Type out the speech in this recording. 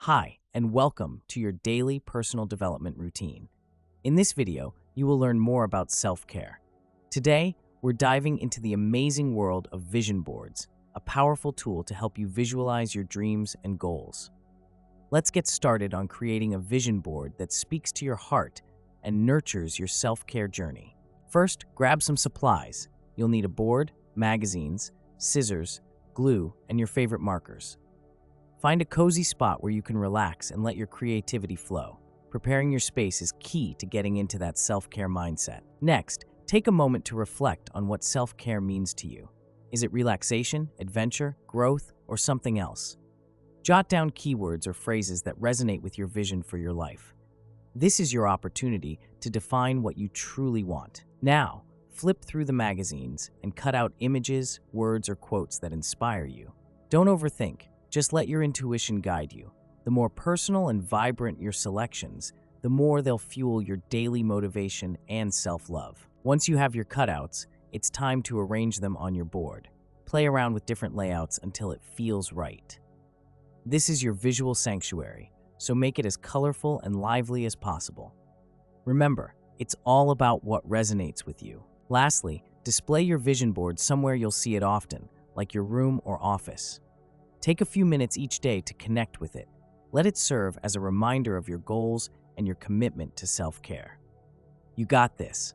Hi, and welcome to your daily personal development routine. In this video, you will learn more about self-care. Today, we're diving into the amazing world of vision boards, a powerful tool to help you visualize your dreams and goals. Let's get started on creating a vision board that speaks to your heart and nurtures your self-care journey. First, grab some supplies. You'll need a board, magazines, scissors, glue, and your favorite markers. Find a cozy spot where you can relax and let your creativity flow. Preparing your space is key to getting into that self-care mindset. Next, take a moment to reflect on what self-care means to you. Is it relaxation, adventure, growth, or something else? Jot down keywords or phrases that resonate with your vision for your life. This is your opportunity to define what you truly want. Now, flip through the magazines and cut out images, words, or quotes that inspire you. Don't overthink. Just let your intuition guide you. The more personal and vibrant your selections, the more they'll fuel your daily motivation and self-love. Once you have your cutouts, it's time to arrange them on your board. Play around with different layouts until it feels right. This is your visual sanctuary, so make it as colorful and lively as possible. Remember, it's all about what resonates with you. Lastly, display your vision board somewhere you'll see it often, like your room or office. Take a few minutes each day to connect with it. Let it serve as a reminder of your goals and your commitment to self-care. You got this.